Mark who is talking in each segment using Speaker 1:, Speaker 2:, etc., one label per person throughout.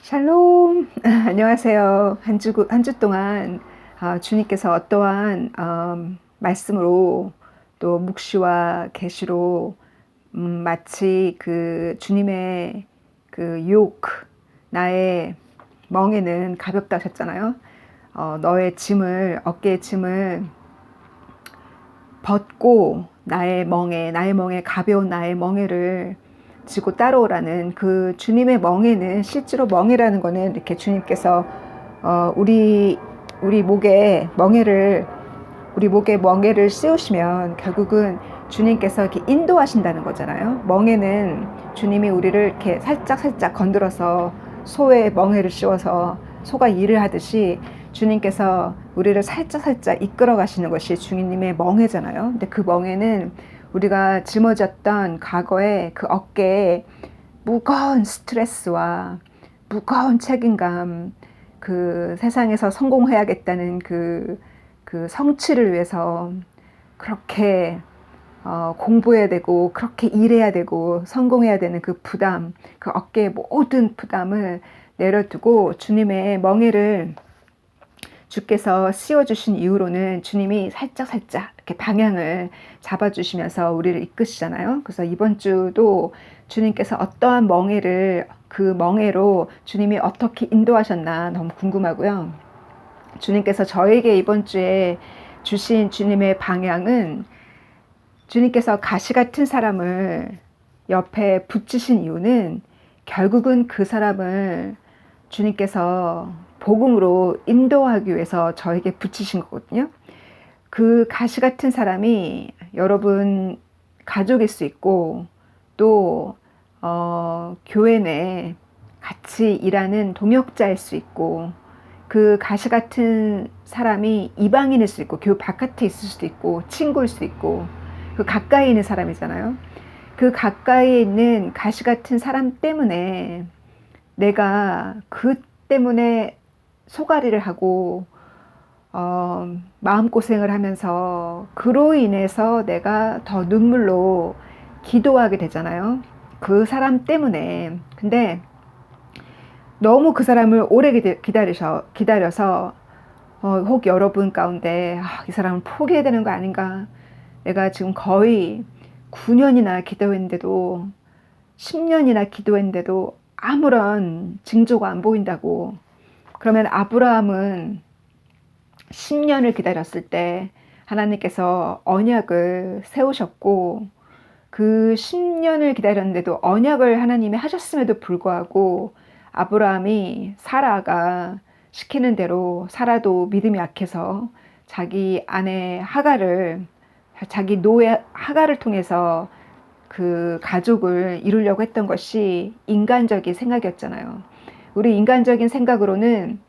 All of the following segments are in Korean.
Speaker 1: 샬롬. 안녕하세요. 한 주 동안 주님께서 어떠한 말씀으로 또 묵시와 계시로 마치 그 주님의 그 유혹, 나의 멍에는 가볍다 하셨잖아요. 너의 짐을, 어깨의 짐을 벗고 나의 멍에 가벼운 나의 멍에를 지고 따라오라는 그 주님의 멍에는, 실제로 멍에라는 거는 이렇게 주님께서 우리 목에 멍에를 씌우시면 결국은 주님께서 이렇게 인도하신다는 거잖아요. 멍에는 주님이 우리를 이렇게 살짝 건드려서 소의 멍에를 씌워서 소가 일을 하듯이 주님께서 우리를 살짝 이끌어 가시는 것이 주님의 멍에잖아요. 근데 그 멍에는 우리가 짊어졌던 과거의 그 어깨에 무거운 스트레스와 무거운 책임감, 그 세상에서 성공해야겠다는 그 성취를 위해서 그렇게 공부해야 되고 그렇게 일해야 되고 성공해야 되는 그 부담, 그 어깨의 모든 부담을 내려두고 주님의 멍에를 주께서 씌워주신 이후로는 주님이 살짝 이렇게 방향을 잡아주시면서 우리를 이끄시잖아요. 그래서 이번 주도 주님께서 어떠한 그 멍에로 주님이 어떻게 인도하셨나 너무 궁금하고요. 주님께서 저에게 이번 주에 주신 주님의 방향은, 주님께서 가시 같은 사람을 옆에 붙이신 이유는 결국은 그 사람을 주님께서 복음으로 인도하기 위해서 저에게 붙이신 거거든요. 그 가시 같은 사람이 여러분 가족일 수 있고, 또 교회 내 같이 일하는 동역자일 수 있고, 그 가시 같은 사람이 이방인일 수 있고, 교회 바깥에 있을 수도 있고, 친구일 수도 있고, 그 가까이 있는 사람이잖아요. 그 가까이 있는 가시 같은 사람 때문에 내가 그 때문에 소가리를 하고 마음고생을 하면서 그로 인해서 내가 더 눈물로 기도하게 되잖아요. 그 사람 때문에. 근데 너무 그 사람을 오래 기다려서 혹 여러분 가운데 이 사람을 포기해야 되는 거 아닌가, 내가 지금 거의 9년이나 기도했는데도 10년이나 기도했는데도 아무런 징조가 안 보인다고. 그러면 아브라함은 10년을 기다렸을 때 하나님께서 언약을 세우셨고, 그 10년을 기다렸는데도 언약을 하나님이 하셨음에도 불구하고 아브라함이 사라가 시키는 대로, 사라도 믿음이 약해서 자기 아내 자기 노예 하갈을 통해서 그 가족을 이루려고 했던 것이 인간적인 생각이었잖아요. 우리 인간적인 생각으로는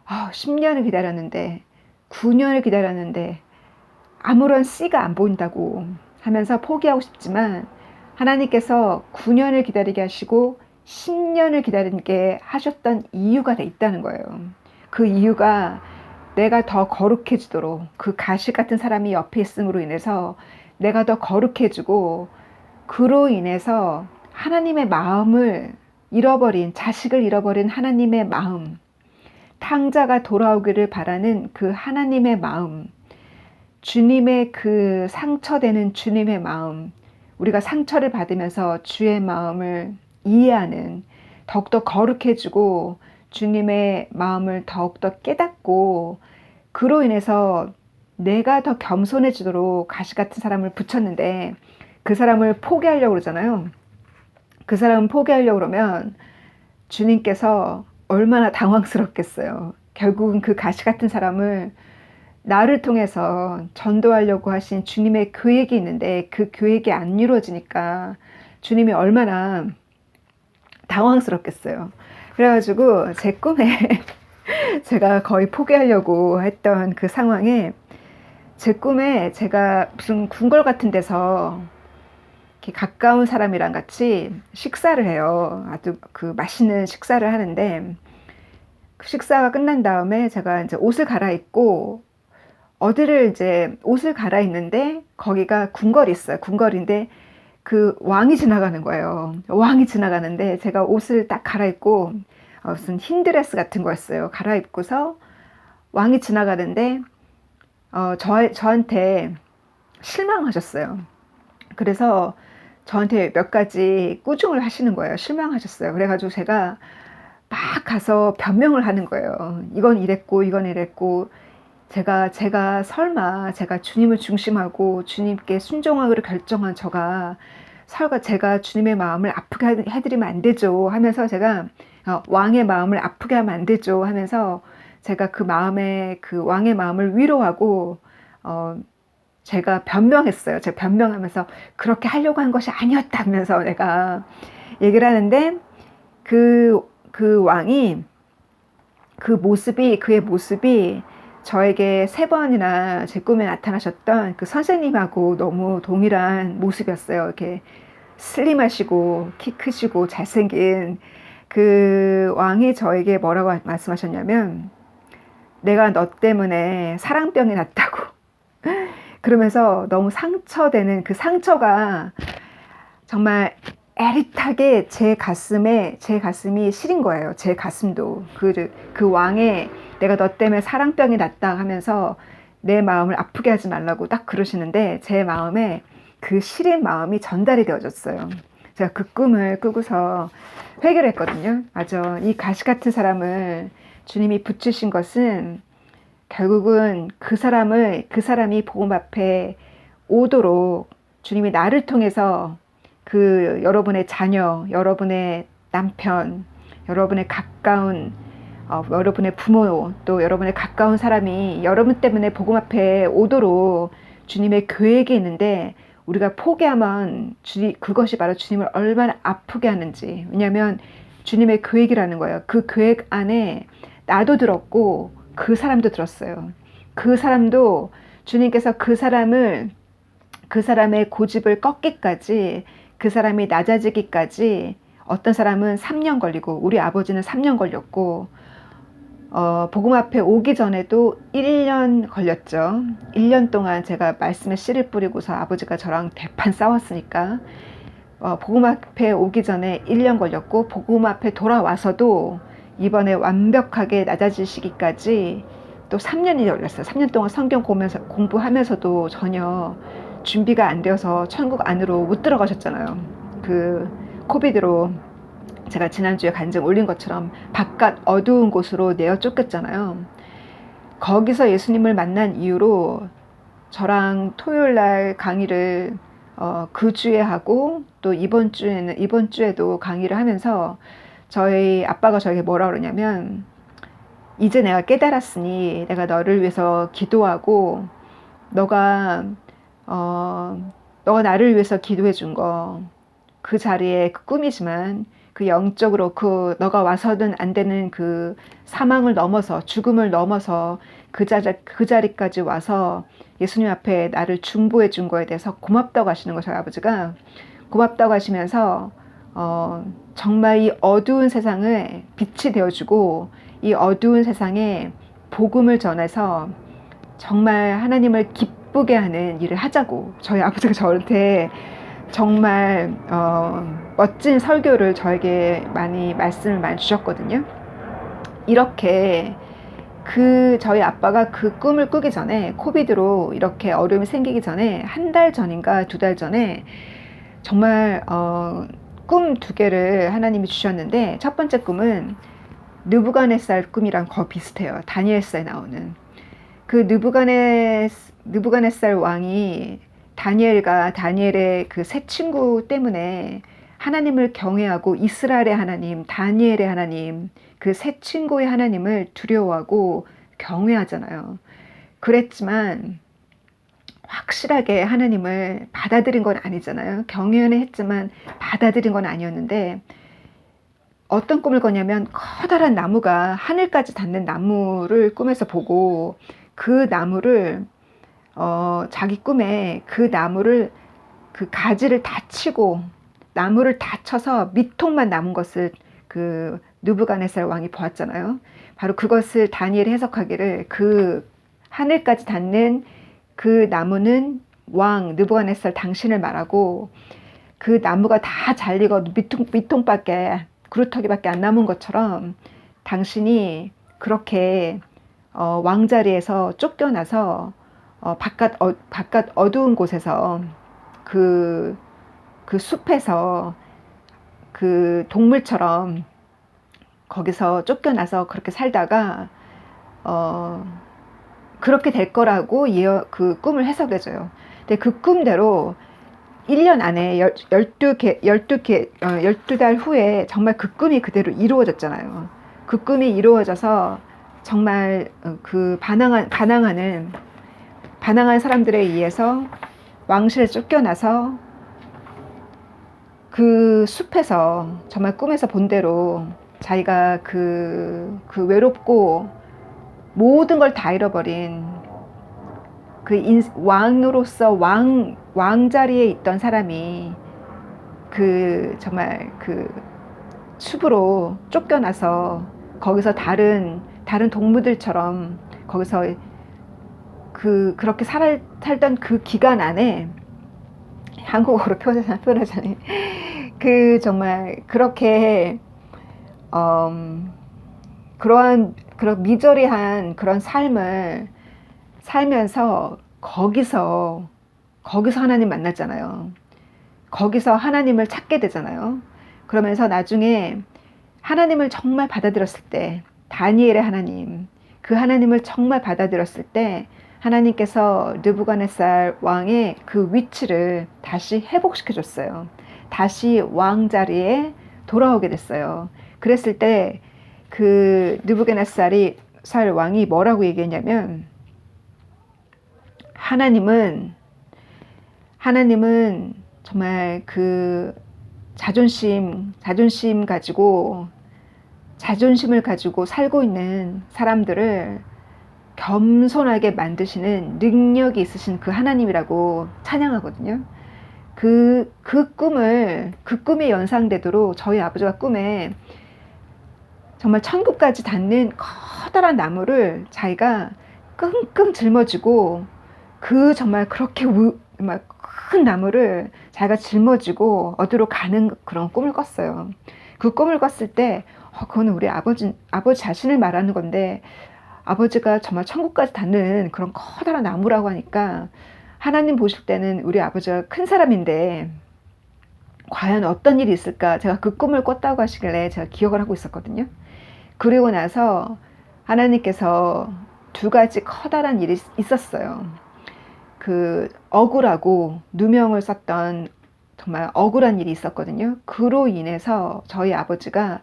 Speaker 1: 10년을 기다렸는데, 9년을 기다렸는데 아무런 씨가 안 보인다고 하면서 포기하고 싶지만, 하나님께서 9년을 기다리게 하시고 10년을 기다리게 하셨던 이유가 있다는 거예요. 그 이유가 내가 더 거룩해지도록, 그 가시 같은 사람이 옆에 있음으로 인해서 내가 더 거룩해지고, 그로 인해서 하나님의 마음을 잃어버린, 자식을 잃어버린 하나님의 마음, 탕자가 돌아오기를 바라는 그 하나님의 마음, 주님의 그 상처되는 주님의 마음, 우리가 상처를 받으면서 주의 마음을 이해하는, 더욱더 거룩해지고 주님의 마음을 더욱더 깨닫고, 그로 인해서 내가 더 겸손해지도록 가시 같은 사람을 붙였는데, 그 사람을 포기하려고 그러잖아요. 그 사람을 포기하려고 그러면 주님께서 얼마나 당황스럽겠어요. 결국은 그 가시 같은 사람을 나를 통해서 전도하려고 하신 주님의 계획이 있는데, 그 계획이 안 이루어지니까 주님이 얼마나 당황스럽겠어요. 그래가지고 제 꿈에 제가 거의 포기하려고 했던 그 상황에, 제 꿈에 제가 무슨 궁궐 같은 데서 이렇게 가까운 사람이랑 같이 식사를 해요. 아주 그 맛있는 식사를 하는데, 그 식사가 끝난 다음에 제가 이제 옷을 갈아입고 어디를 이제 옷을 갈아입는데, 거기가 궁궐이 있어요. 궁궐인데 그 왕이 지나가는 거예요. 왕이 지나가는데 제가 옷을 딱 갈아입고 무슨 흰 드레스 같은 거였어요. 갈아입고서 왕이 지나가는데 저한테 실망하셨어요. 그래서 저한테 몇 가지 꾸중을 하시는 거예요. 실망하셨어요. 그래가지고 제가 막 가서 변명을 하는 거예요. 이건 이랬고 이건 이랬고 제가 설마 제가 주님을 중심하고 주님께 순종하기로 결정한 제가 주님의 마음을 아프게 해드리면 안 되죠 하면서 제가 왕의 마음을 아프게 하면 안 되죠 하면서 제가 그 왕의 마음을 위로하고 제가 변명했어요. 제가 변명하면서 그렇게 하려고 한 것이 아니었다면서 내가 얘기를 하는데 그 왕이 그의 모습이 저에게 3번이나 제 꿈에 나타나셨던 그 선생님하고 너무 동일한 모습이었어요. 이렇게 슬림하시고 키 크시고 잘생긴 그 왕이 저에게 뭐라고 말씀하셨냐면 내가 너 때문에 사랑병이 났다고 그러면서 너무 상처되는 그 상처가 정말 애릿하게 제 가슴이 시린 거예요. 제 가슴도 그 왕의 내가 너 때문에 사랑병이 났다 하면서 내 마음을 아프게 하지 말라고 딱 그러시는데 제 마음에 그 시린 마음이 전달이 되어졌어요. 제가 그 꿈을 꾸고서 회개를 했거든요. 맞아. 이 가시 같은 사람을 주님이 붙이신 것은 결국은 그 사람이 복음 앞에 오도록 주님이 나를 통해서 여러분의 자녀, 여러분의 남편, 여러분의 가까운 여러분의 부모, 또 여러분의 가까운 사람이 여러분 때문에 복음 앞에 오도록 주님의 계획이 있는데 우리가 포기하면 그것이 바로 주님을 얼마나 아프게 하는지. 왜냐하면 주님의 계획이라는 거예요. 그 계획 안에 나도 들었고 그 사람도 들었어요. 그 사람도 주님께서 그 사람의 고집을 꺾기까지, 그 사람이 낮아지기까지, 어떤 사람은 3년 걸리고 우리 아버지는 3년 걸렸고 복음 앞에 오기 전에도 1년 걸렸죠. 1년 동안 제가 말씀에 씨를 뿌리고서 아버지가 저랑 대판 싸웠으니까 복음 앞에 오기 전에 1년 걸렸고 복음 앞에 돌아와서도 이번에 완벽하게 낮아지시기까지 또 3년이 걸렸어요. 3년 동안 성경 공부하면서도 전혀 준비가 안 되어서 천국 안으로 못 들어가셨잖아요. 그 코비드로 제가 지난주에 간증 올린 것처럼 바깥 어두운 곳으로 내어 쫓겼잖아요. 거기서 예수님을 만난 이후로 저랑 토요일 날 강의를 그 주에 하고 또 이번 주에도 강의를 하면서 저희 아빠가 저에게 뭐라 그러냐면 이제 내가 깨달았으니 내가 너를 위해서 기도하고 너가 나를 위해서 기도해 준 거 그 자리에 그 꿈이지만 그 영적으로 너가 와서는 안 되는 그 사망을 넘어서 죽음을 넘어서 그 자리까지 와서 예수님 앞에 나를 중보해 준 거에 대해서 고맙다고 하시는 거예요. 저희 아버지가 고맙다고 하시면서 정말 이 어두운 세상을 빛이 되어주고 이 어두운 세상에 복음을 전해서 정말 하나님을 기쁘게 하는 일을 하자고 저희 아버지가 저한테 정말 멋진 설교를 저에게 말씀을 많이 주셨거든요. 이렇게 저희 아빠가 그 꿈을 꾸기 전에 코비드로 이렇게 어려움이 생기기 전에 1달 전인가 2달 전에 정말 꿈 2개를 하나님이 주셨는데 첫 번째 꿈은 느부갓네살 꿈이랑 거의 비슷해요. 다니엘서에 나오는 그 느부갓네살 왕이 다니엘의 그 새 친구 때문에 하나님을 경외하고 이스라엘의 하나님, 다니엘의 하나님, 그 새 친구의 하나님을 두려워하고 경외하잖아요. 그랬지만 확실하게 하나님을 받아들인 건 아니잖아요. 경외는 했지만 받아들인 건 아니었는데 어떤 꿈을 꿨냐면 커다란 나무가 하늘까지 닿는 나무를 꿈에서 보고 그 나무를 자기 꿈에 그 나무를 그 가지를 다 치고 나무를 다 쳐서 밑통만 남은 것을 그 느부갓네살 왕이 보았잖아요. 바로 그것을 다니엘이 해석하기를 그 하늘까지 닿는 그 나무는 왕 느부갓네살 당신을 말하고 그 나무가 다 잘리고 밑통밖에 그루터기밖에 안 남은 것처럼 당신이 그렇게 왕자리에서 쫓겨나서 바깥 어두운 곳에서 그 숲에서 그 동물처럼 거기서 쫓겨나서 그렇게 살다가 그렇게 될 거라고 그 꿈을 해석해줘요. 근데 그 꿈대로 1년 안에 12달 후에 정말 그 꿈이 그대로 이루어졌잖아요. 그 꿈이 이루어져서 정말 그 반항한 사람들에 의해서 왕실에 쫓겨나서 그 숲에서 정말 꿈에서 본 대로 자기가 그 외롭고 모든 걸 다 잃어버린 왕으로서 왕자리에 있던 사람이 정말 숲으로 쫓겨나서 거기서 다른 동물들처럼 거기서 그렇게 살던 그 기간 안에 한국어로 표현하자니 정말 그렇게 그런 미저리한 그런 삶을 살면서 거기서 하나님 만났잖아요. 거기서 하나님을 찾게 되잖아요. 그러면서 나중에 하나님을 정말 받아들였을 때, 다니엘의 하나님, 그 하나님을 정말 받아들였을 때 하나님께서 느부갓네살 왕의 그 위치를 다시 회복시켜 줬어요. 다시 왕자리에 돌아오게 됐어요. 그랬을 때 그 느부갓네살 왕이 뭐라고 얘기했냐면, 하나님은 정말 그 자존심을 가지고 살고 있는 사람들을 겸손하게 만드시는 능력이 있으신 그 하나님이라고 찬양하거든요. 그 꿈이 연상되도록 저희 아버지가 꿈에 정말 천국까지 닿는 커다란 나무를 자기가 끙끙 짊어지고 정말 그렇게 큰 나무를 자기가 짊어지고 어디로 가는 그런 꿈을 꿨어요. 그 꿈을 꿨을 때 그거는 우리 아버지 자신을 말하는 건데, 아버지가 정말 천국까지 닿는 그런 커다란 나무라고 하니까 하나님 보실 때는 우리 아버지가 큰 사람인데 과연 어떤 일이 있을까, 제가 그 꿈을 꿨다고 하시길래 제가 기억을 하고 있었거든요. 그리고 나서 하나님께서 2가지 커다란 일이 있었어요. 억울하고 누명을 썼던 정말 억울한 일이 있었거든요. 그로 인해서 저희 아버지가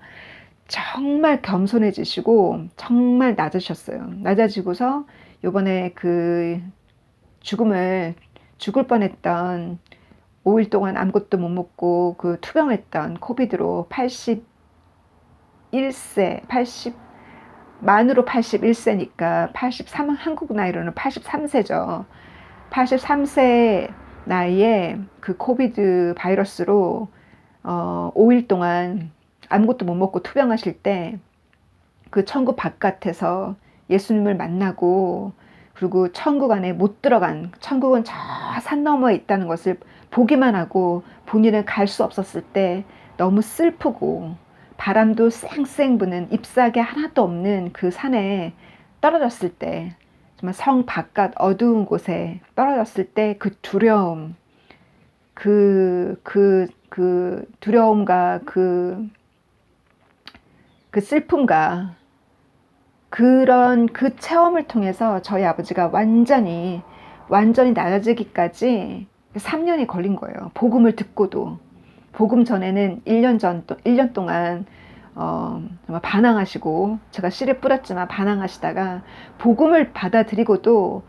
Speaker 1: 정말 겸손해지시고 정말 낮으셨어요. 낮아지고서 요번에 죽을 뻔했던 5일 동안 아무것도 못 먹고 투병했던 코비드로 만으로 81세니까 한국 나이로는 83세죠. 83세 나이에 그 코비드 바이러스로 5일 동안 아무것도 못 먹고 투병하실 때 그 천국 바깥에서 예수님을 만나고, 그리고 천국 안에 못 들어간, 천국은 저 산 너머에 있다는 것을 보기만 하고 본인은 갈 수 없었을 때 너무 슬프고, 바람도 쌩쌩 부는 잎사귀 하나도 없는 그 산에 떨어졌을 때, 정말 성 바깥 어두운 곳에 떨어졌을 때 그 두려움, 두려움과 그 슬픔과 그런 체험을 통해서 저희 아버지가 완전히 낮아지기까지 3년이 걸린 거예요. 복음을 듣고도. 복음 전에는 1년 동안 정말 반항하시고, 제가 씨를 뿌렸지만 반항하시다가 복음을 받아들이고도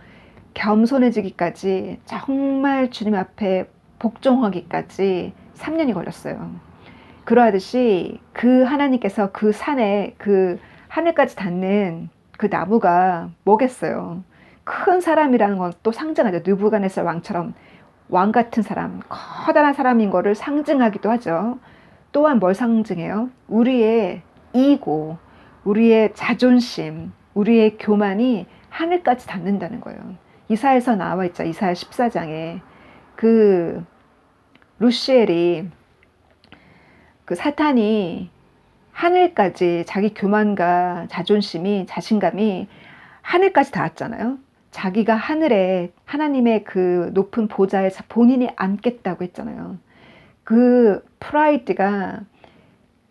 Speaker 1: 겸손해지기까지, 정말 주님 앞에 복종하기까지 3년이 걸렸어요. 그러하듯이 하나님께서 그 산에 하늘까지 닿는 그 나무가 뭐겠어요? 큰 사람이라는 건 또 상징하죠. 느부갓네살 왕처럼 왕 같은 사람, 커다란 사람인 거를 상징하기도 하죠. 또한 뭘 상징해요? 우리의 이고, 우리의 자존심, 우리의 교만이 하늘까지 닿는다는 거예요. 이사야에서 나와 있죠. 이사야 14장에 루시엘이 사탄이 하늘까지 자기 교만과 자존심이 자신감이 하늘까지 닿았잖아요. 자기가 하늘에 하나님의 그 높은 보좌에 본인이 앉겠다고 했잖아요. 그 프라이드가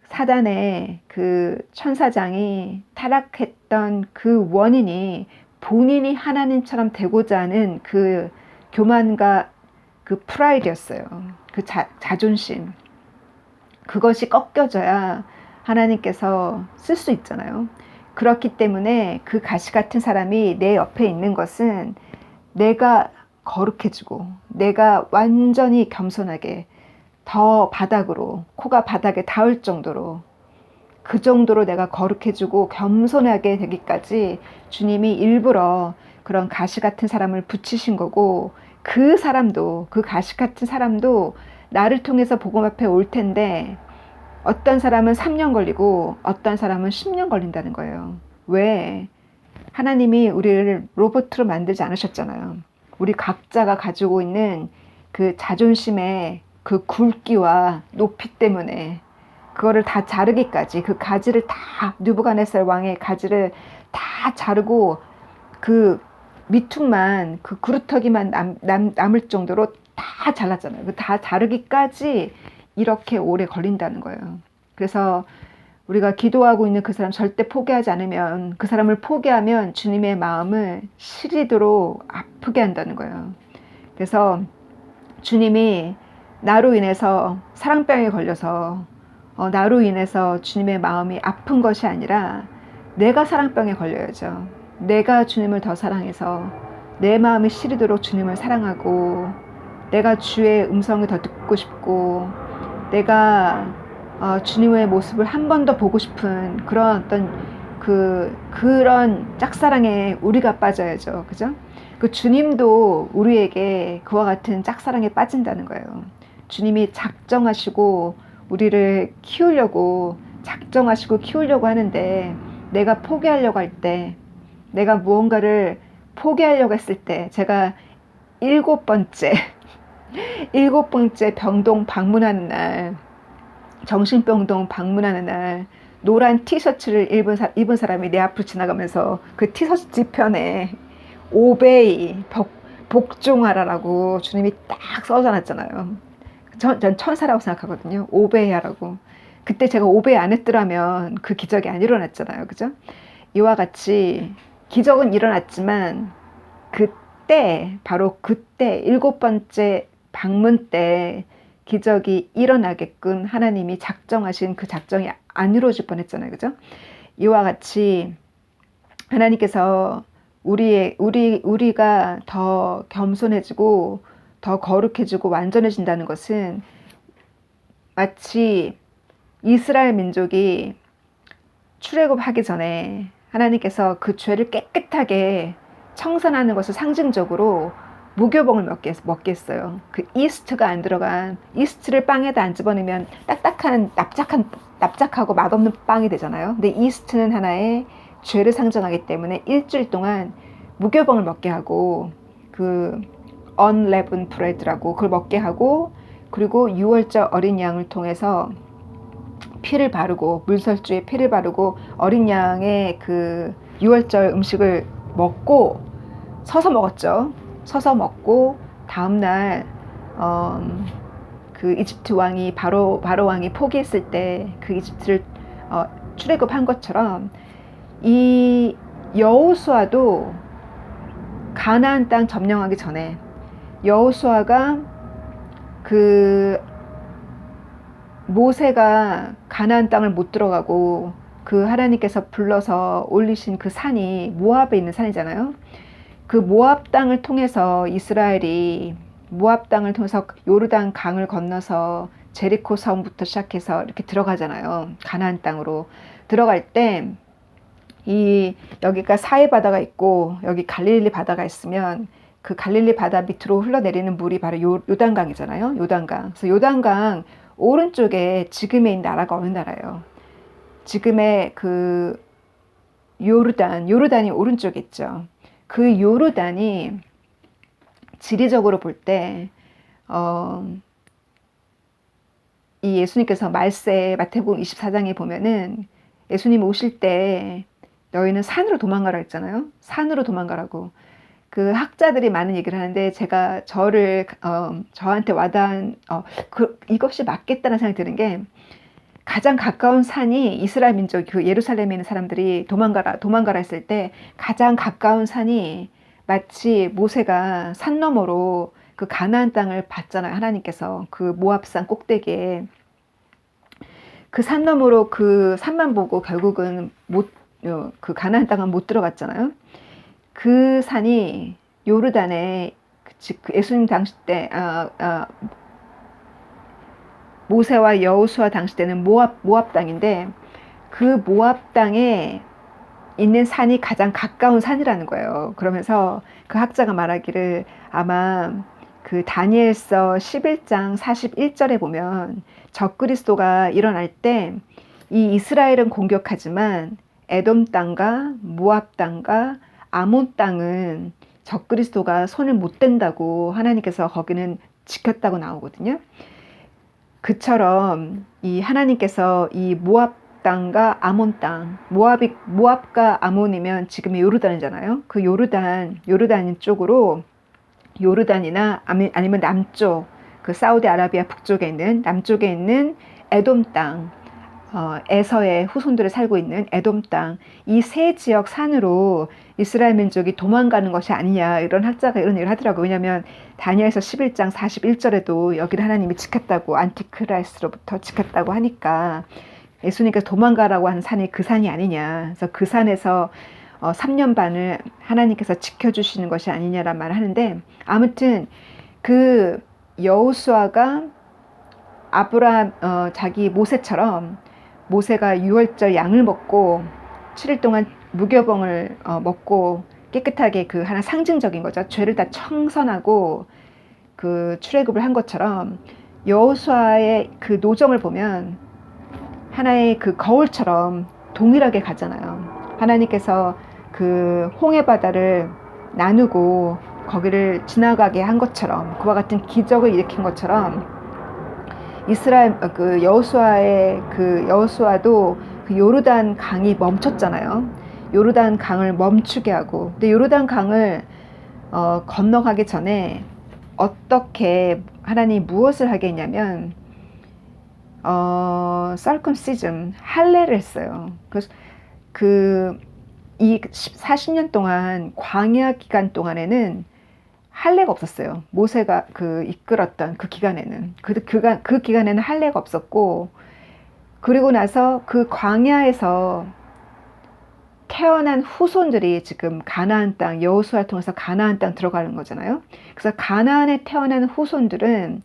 Speaker 1: 사단의 그 천사장이 타락했던 그 원인이 본인이 하나님처럼 되고자 하는 그 교만과 그 프라이드였어요. 그 자존심. 그것이 꺾여져야 하나님께서 쓸 수 있잖아요. 그렇기 때문에 그 가시 같은 사람이 내 옆에 있는 것은 내가 거룩해지고 내가 완전히 겸손하게 더 바닥으로 코가 바닥에 닿을 정도로 그 정도로 내가 거룩해지고 겸손하게 되기까지 주님이 일부러 그런 가시 같은 사람을 붙이신 거고 그 사람도 그 가시 같은 사람도 나를 통해서 복음 앞에 올 텐데 어떤 사람은 3년 걸리고 어떤 사람은 10년 걸린다는 거예요. 왜? 하나님이 우리를 로봇으로 만들지 않으셨잖아요. 우리 각자가 가지고 있는 그 자존심의 그 굵기와 높이 때문에 그거를 다 자르기까지 그 가지를 다 느부갓네살 왕의 가지를 다 자르고 그 밑둥만 그 구루터기만 남을 정도로 다 잘랐잖아요. 그 다 자르기까지 이렇게 오래 걸린다는 거예요. 그래서 우리가 기도하고 있는 그 사람 절대 포기하지 않으면 그 사람을 포기하면 주님의 마음을 시리도록 아프게 한다는 거예요. 그래서 주님이 나로 인해서 사랑병에 걸려서 나로 인해서 주님의 마음이 아픈 것이 아니라 내가 사랑병에 걸려야죠. 내가 주님을 더 사랑해서 내 마음이 시리도록 주님을 사랑하고 내가 주의 음성을 더 듣고 싶고 내가 주님의 모습을 한 번 더 보고 싶은 그런 어떤 그런 짝사랑에 우리가 빠져야죠. 그죠? 그 주님도 우리에게 그와 같은 짝사랑에 빠진다는 거예요. 주님이 작정하시고 우리를 키우려고 작정하시고 키우려고 하는데 내가 포기하려고 할 때 내가 무언가를 포기하려고 했을 때 제가 7번째 병동 방문하는 날 정신병동 방문하는 날 노란 티셔츠를 입은 사람이 내 앞을 지나가면서 그 티셔츠 뒤편에 오베이 복종하라라고 주님이 딱 써놔놨잖아요. 전 천사라고 생각하거든요. 오베이하라고. 그때 제가 오베이 안 했더라면 그 기적이 안 일어났잖아요. 그죠? 이와 같이 기적은 일어났지만 그때 바로 그때 7번째 방문 때 기적이 일어나게끔 하나님이 작정하신 그 작정이 안 이루어질 뻔했잖아요. 그죠? 이와 같이 하나님께서 우리가 더 겸손해지고 더 거룩해지고 완전해진다는 것은 마치 이스라엘 민족이 출애굽하기 전에 하나님께서 그 죄를 깨끗하게 청산하는 것을 상징적으로 무교봉을 먹게 했어요. 그 이스트가 안 들어간 이스트를 빵에다 안 집어넣으면 딱딱한 납작하고 맛없는 빵이 되잖아요. 근데 이스트는 하나의 죄를 상징하기 때문에 일주일 동안 무교봉을 먹게 하고 그 unleavened bread라고 그걸 먹게 하고 그리고 유월절 어린 양을 통해서 피를 바르고 물설주에 피를 바르고 어린 양의 그 유월절 음식을 먹고 서서 먹었죠. 서서 먹고 다음날 그 이집트 왕이 바로 왕이 포기했을 때 그 이집트를 출애굽한 것처럼 이 여호수아도 가나안 땅 점령하기 전에 여호수아가 그 모세가 가나안 땅을 못 들어가고 그 하나님께서 불러서 올리신 그 산이 모압에 있는 산이잖아요. 그 모압 땅을 통해서 이스라엘이 모압 땅을 통해서 요르단 강을 건너서 제리코 성부터 시작해서 이렇게 들어가잖아요. 가나안 땅으로 들어갈 때 여기가 사해 바다가 있고 여기 갈릴리 바다가 있으면 그 갈릴리 바다 밑으로 흘러내리는 물이 바로 요단강이잖아요. 요단강. 그래서 요단강 오른쪽에 지금의 나라가 어느 나라예요? 지금의 그 요르단이 오른쪽에 있죠. 그 요르단이 지리적으로 볼 때 이 예수님께서 말세 마태복음 24장에 보면은 예수님 오실 때 너희는 산으로 도망가라 했잖아요. 산으로 도망가라고. 그 학자들이 많은 얘기를 하는데 제가 저한테 와닿은 이것이 맞겠다는 생각이 드는 게 가장 가까운 산이 이스라엘 민족 그 예루살렘에 있는 사람들이 도망가라 했을 때 가장 가까운 산이 마치 모세가 산 너머로 그 가나안 땅을 봤잖아요. 하나님께서 그 모압산 꼭대기에 그 산 너머로 그 산만 보고 결국은 그 가나안 땅은 못 들어갔잖아요. 그 산이 요르단에 그 예수님 당시 때 모세와 여호수아 당시 때는 모압 땅인데 그 모압 땅에 있는 산이 가장 가까운 산이라는 거예요. 그러면서 그 학자가 말하기를 아마 그 다니엘서 11장 41절에 보면 적그리스도가 일어날 때 이 이스라엘은 공격하지만 에돔 땅과 모압 땅과 아몬 땅은 적그리스도가 손을 못 댄다고 하나님께서 거기는 지켰다고 나오거든요. 그처럼 이 하나님께서 이 모압 땅과 아몬 땅, 모압과 아몬이면 지금의 요르단이잖아요. 그 요르단 쪽으로 요르단이나 아니면 남쪽, 그 사우디아라비아 북쪽에 있는 남쪽에 있는 에돔 땅, 에서의 후손들이 살고 있는 에돔 땅, 이 세 지역 산으로 이스라엘 민족이 도망가는 것이 아니냐, 이런 학자가 이런 얘기를 하더라고요. 왜냐하면 다니엘서 11장 41절에도 여기를 하나님이 지켰다고, 안티크라이스로부터 지켰다고 하니까 예수님께서 도망가라고 하는 산이 그 산이 아니냐. 그래서 그 산에서 3년 반을 하나님께서 지켜주시는 것이 아니냐란 말을 하는데, 아무튼 그 여호수아가 아브라함 자기 모세처럼 모세가 유월절 양을 먹고 7일 동안 무교병을 먹고 깨끗하게 그 하나 상징적인 거죠. 죄를 다 청산하고 그 출애굽을 한 것처럼 여호수아의 그 노정을 보면 하나의 그 거울처럼 동일하게 가잖아요. 하나님께서 그 홍해 바다를 나누고 거기를 지나가게 한 것처럼, 그와 같은 기적을 일으킨 것처럼 이스라엘 그 여호수아도 그 요르단 강이 멈췄잖아요. 요르단 강을 멈추게 하고, 근데 요르단 강을 건너가기 전에 어떻게 하나님이 무엇을 하게 했냐면 circumcision 할례를 했어요. 그래서 이 40년 동안 광야 기간 동안에는 할례가 없었어요. 모세가 그 이끌었던 그 기간에는 그 기간에는 할례가 없었고, 그리고 나서 그 광야에서 태어난 후손들이 지금 가나안 땅, 여호수아를 통해서 가나안 땅 들어가는 거잖아요. 그래서 가나안에 태어난 후손들은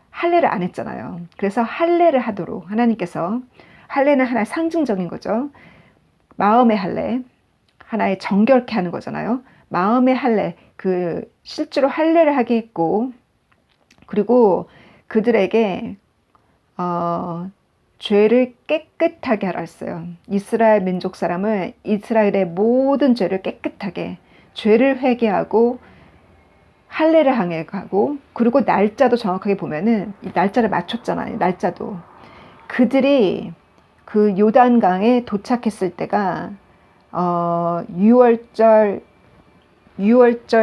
Speaker 1: 할례를 안 했잖아요. 그래서 할례를 하도록 하나님께서, 할례는 하나의 상징적인 거죠. 마음의 할례, 하나의 정결케 하는 거잖아요. 마음의 할례, 그 실제로 할례를 하게 했고, 그리고 그들에게 죄를 깨끗하게 하라 했어요. 이스라엘 민족 사람을 이스라엘의 모든 죄를 깨끗하게, 죄를 회개하고 할례를 하고, 그리고 날짜도 정확하게 보면은 이 날짜를 맞췄잖아요. 날짜도 그들이 그 요단강에 도착했을 때가 6월절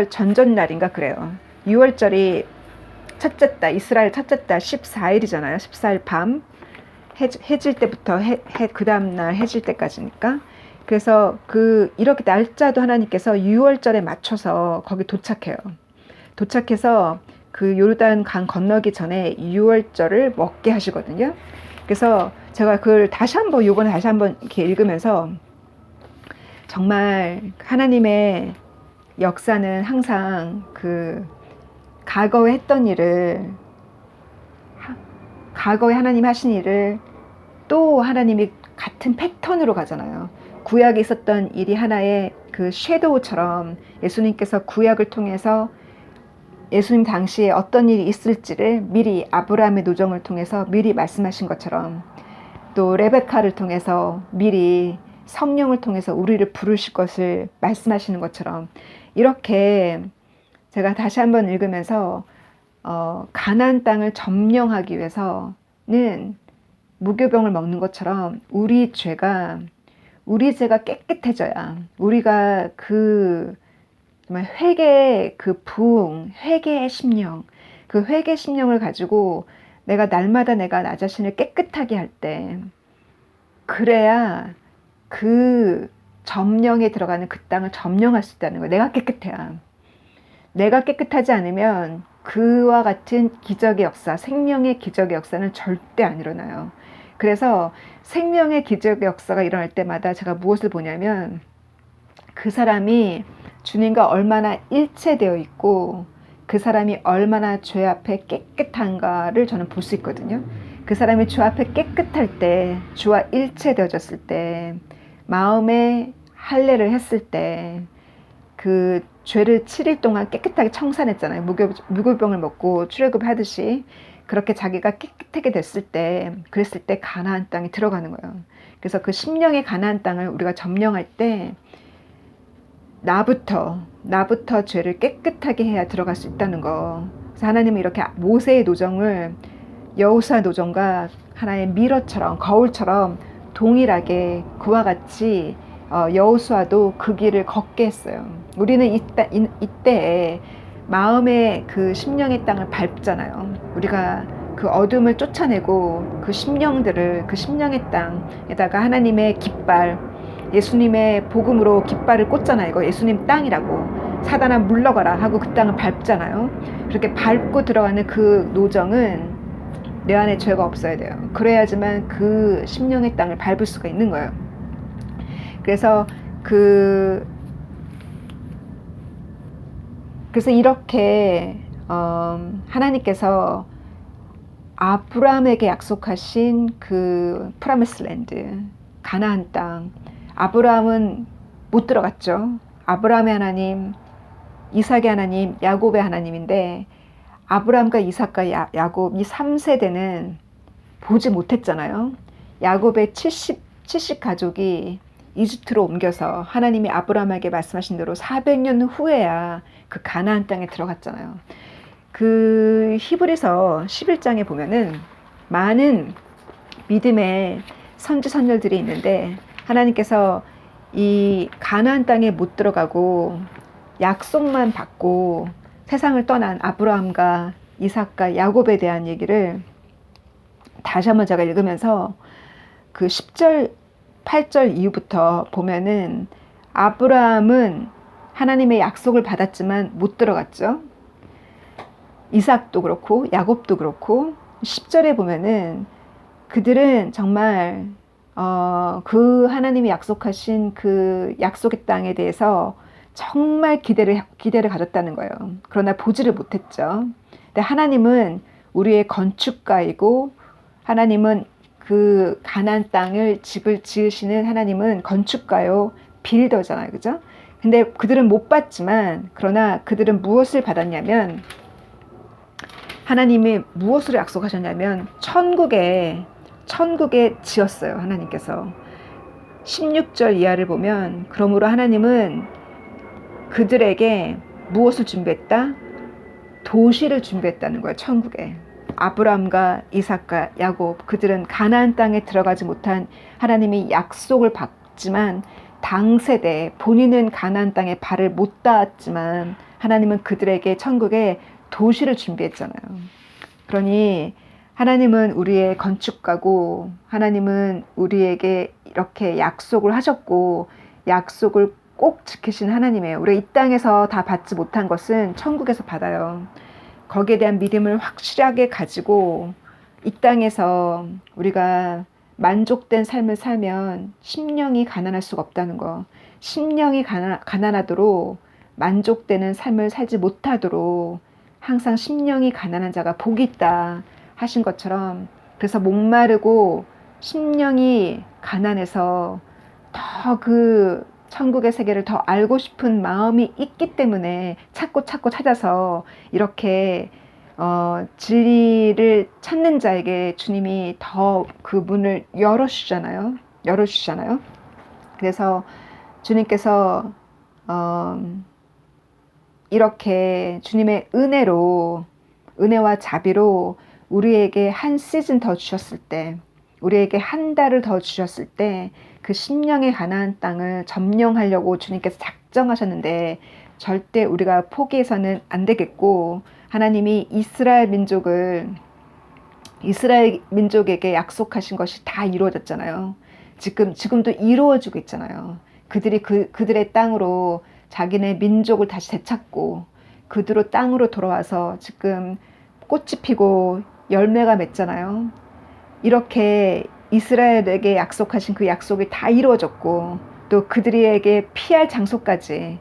Speaker 1: 전전날인가 그래요. 6월절이 첫째 달, 이스라엘 첫째 달 14일이잖아요. 14일 밤 해질 때부터 그 다음날 해질 때까지니까. 그래서 이렇게 날짜도 하나님께서 6월절에 맞춰서 거기 도착해서 그 요르단 강 건너기 전에 6월절을 먹게 하시거든요. 그래서 제가 그걸 요번에 다시 한번 이렇게 읽으면서 정말 하나님의 역사는 항상 그 과거에 했던 일을, 과거에 하나님 하신 일을 또 하나님이 같은 패턴으로 가잖아요. 구약에 있었던 일이 하나의 그 섀도우처럼 예수님께서 구약을 통해서 예수님 당시에 어떤 일이 있을지를 미리 아브라함의 노정을 통해서 미리 말씀하신 것처럼, 또 레베카를 통해서 미리 성령을 통해서 우리를 부르실 것을 말씀하시는 것처럼, 이렇게 제가 다시 한번 읽으면서 가나안 땅을 점령하기 위해서 무교병을 먹는 것처럼 우리 죄가 깨끗해져야 우리가 그 정말 회개의 그 부흥, 회개의 심령, 그 회개 심령을 가지고 내가 날마다 내가 나 자신을 깨끗하게 할 때, 그래야 그 점령에 들어가는 그 땅을 점령할 수 있다는 거예요. 내가 깨끗해야. 내가 깨끗하지 않으면 그와 같은 기적의 역사, 생명의 기적의 역사는 절대 안 일어나요. 그래서 생명의 기적의 역사가 일어날 때마다 제가 무엇을 보냐면 그 사람이 주님과 얼마나 일체되어 있고 그 사람이 얼마나 죄 앞에 깨끗한가를 저는 볼 수 있거든요. 그 사람이 주 앞에 깨끗할 때, 주와 일체되어졌을 때, 마음에 할례를 했을 때, 그 죄를 7일 동안 깨끗하게 청산했잖아요. 무교병을 먹고 출애굽 하듯이 그렇게 자기가 깨끗하게 됐을 때, 그랬을 때 가나안 땅에 들어가는 거예요. 그래서 그 심령의 가나안 땅을 우리가 점령할 때 나부터 죄를 깨끗하게 해야 들어갈 수 있다는 거. 그래서 하나님은 이렇게 모세의 노정을 여호수아 노정과 하나의 미러처럼, 거울처럼 동일하게 그와 같이 여호수아도 그 길을 걷게 했어요. 우리는 이때에 마음의 그 심령의 땅을 밟잖아요. 우리가 그 어둠을 쫓아내고 그 심령들을, 그 심령의 땅에다가 하나님의 깃발, 예수님의 복음으로 깃발을 꽂잖아요. 이거 예수님 땅이라고. 사단아 물러가라 하고 그 땅을 밟잖아요. 그렇게 밟고 들어가는 그 노정은 내 안에 죄가 없어야 돼요. 그래야지만 그 심령의 땅을 밟을 수가 있는 거예요. 그래서 이렇게 하나님께서 아브라함에게 약속하신 그 프라미스랜드, 가나안 땅, 아브라함은 못 들어갔죠. 아브라함의 하나님, 이삭의 하나님, 야곱의 하나님인데 아브라함과 이삭과 야곱 이 3세대는 보지 못했잖아요. 야곱의 70 가족이 이집트로 옮겨서 하나님이 아브라함에게 말씀하신 대로 400년 후에야 그 가나안 땅에 들어갔잖아요. 그 히브리서 11장에 보면은 많은 믿음의 선지 선녀들이 있는데 하나님께서 이 가나안 땅에 못 들어가고 약속만 받고 세상을 떠난 아브라함과 이삭과 야곱에 대한 얘기를 다시 한번 제가 읽으면서 그 10절 8절 이후부터 보면은 아브라함은 하나님의 약속을 받았지만 못 들어갔죠. 이삭도 그렇고 야곱도 그렇고 10절에 보면은 그들은 정말 그 하나님이 약속하신 그 약속의 땅에 대해서 정말 기대를 가졌다는 거예요. 그러나 보지를 못했죠. 근데 하나님은 우리의 건축가이고 하나님은 그 가나안 땅을 집을 지으시는 하나님은 건축가요, 빌더잖아요. 그죠? 근데 그들은 못 봤지만 그러나 그들은 무엇을 받았냐면 하나님이 무엇으로 약속하셨냐면 천국에 지었어요. 하나님께서 16절 이하를 보면 그러므로 하나님은 그들에게 무엇을 준비했다? 도시를 준비했다는 거예요. 천국에. 아브라함과 이삭과 야곱 그들은 가나안 땅에 들어가지 못한 하나님의 약속을 받지만 당세대 본인은 가나안 땅에 발을 못 닿았지만 하나님은 그들에게 천국에 도시를 준비했잖아요. 그러니 하나님은 우리의 건축가고 하나님은 우리에게 이렇게 약속을 하셨고 약속을 꼭 지키신 하나님이에요. 우리가 이 땅에서 다 받지 못한 것은 천국에서 받아요. 거기에 대한 믿음을 확실하게 가지고 이 땅에서 우리가 만족된 삶을 살면 심령이 가난할 수가 없다는 거. 심령이 가난하도록 만족되는 삶을 살지 못하도록 항상 심령이 가난한 자가 복이 있다 하신 것처럼 그래서 목마르고 심령이 가난해서 더 그 천국의 세계를 더 알고 싶은 마음이 있기 때문에 찾고 찾아서 이렇게 진리를 찾는 자에게 주님이 더 그 문을 열어주잖아요. 그래서 주님께서 이렇게 주님의 은혜와 자비로 우리에게 한 시즌 더 주셨을 때, 우리에게 한 달을 더 주셨을 때 그 심령의 가나안 땅을 점령하려고 주님께서 작정하셨는데 절대 우리가 포기해서는 안 되겠고, 하나님이 이스라엘 민족에게 약속하신 것이 다 이루어졌잖아요. 지금도 이루어지고 있잖아요. 그들의 땅으로 자기네 민족을 다시 되찾고 그들의 땅으로 돌아와서 지금 꽃이 피고 열매가 맺잖아요. 이렇게 이스라엘에게 약속하신 그 약속이 다 이루어졌고, 또 그들에게 피할 장소까지,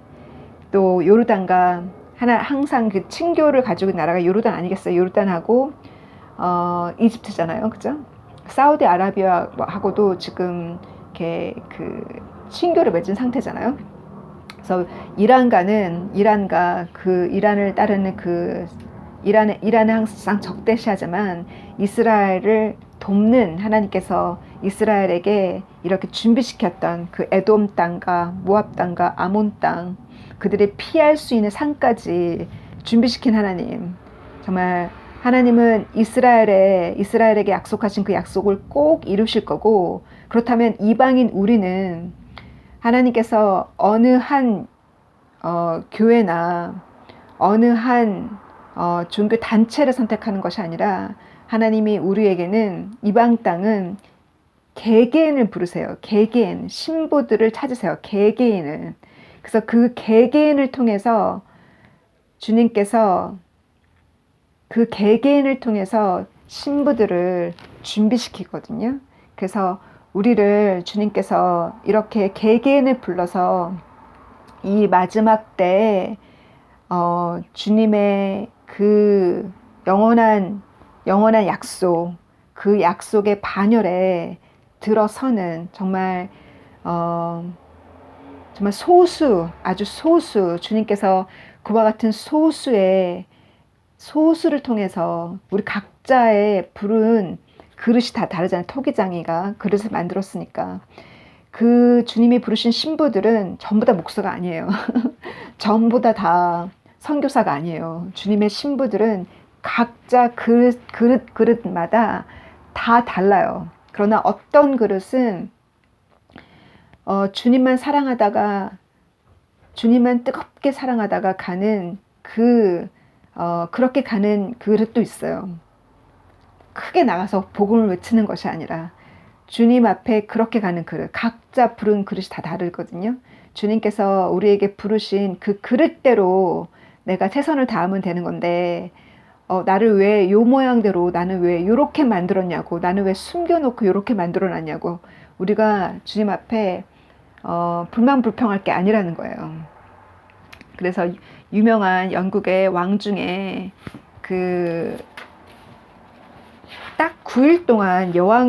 Speaker 1: 또 요르단과 항상 그 친교를 가지고 있는 나라가 요르단 아니겠어요? 요르단하고 이집트잖아요, 그죠? 사우디아라비아하고도 지금 이렇게 그 친교를 맺은 상태잖아요. 그래서 이란과 그 이란을 따르는 그 이란은 항상 적대시하지만 이스라엘을 돕는 하나님께서 이스라엘에게 이렇게 준비시켰던 그 에돔 땅과 모압 땅과 아몬 땅, 그들이 피할 수 있는 산까지 준비시킨 하나님. 정말 하나님은 이스라엘에게 약속하신 그 약속을 꼭 이루실 거고, 그렇다면 이방인 우리는 하나님께서 어느 한 교회나 어느 한 종교 단체를 선택하는 것이 아니라, 하나님이 우리에게는 이방 땅은 개개인을 부르세요. 개개인, 신부들을 찾으세요. 개개인을. 그래서 그 개개인을 통해서 주님께서 그 개개인을 통해서 신부들을 준비시키거든요. 그래서 우리를 주님께서 이렇게 개개인을 불러서 이 마지막 때에 주님의 그 영원한 약속, 그 약속의 반열에 들어서는 정말 아주 소수, 주님께서 그와 같은 소수를 통해서 우리 각자의 부른 그릇이 다 다르잖아요. 토기장이가 그릇을 만들었으니까. 그 주님이 부르신 신부들은 전부 다 목사가 아니에요. 전부 다 선교사가 아니에요. 주님의 신부들은 각자 그릇마다 다 달라요. 그러나 어떤 그릇은 주님만 뜨겁게 사랑하다가 가는 그렇게 가는 그릇도 있어요. 크게 나가서 복음을 외치는 것이 아니라 주님 앞에 그렇게 가는 그릇, 각자 부른 그릇이 다 다르거든요. 주님께서 우리에게 부르신 그 그릇대로 내가 최선을 다하면 되는 건데, 나를 왜 요 모양대로, 나는 왜 요렇게 만들었냐고, 나는 왜 숨겨놓고 요렇게 만들어놨냐고, 우리가 주님 앞에 불만불평할 게 아니라는 거예요. 그래서 유명한 영국의 왕 중에 딱 9일 동안 여왕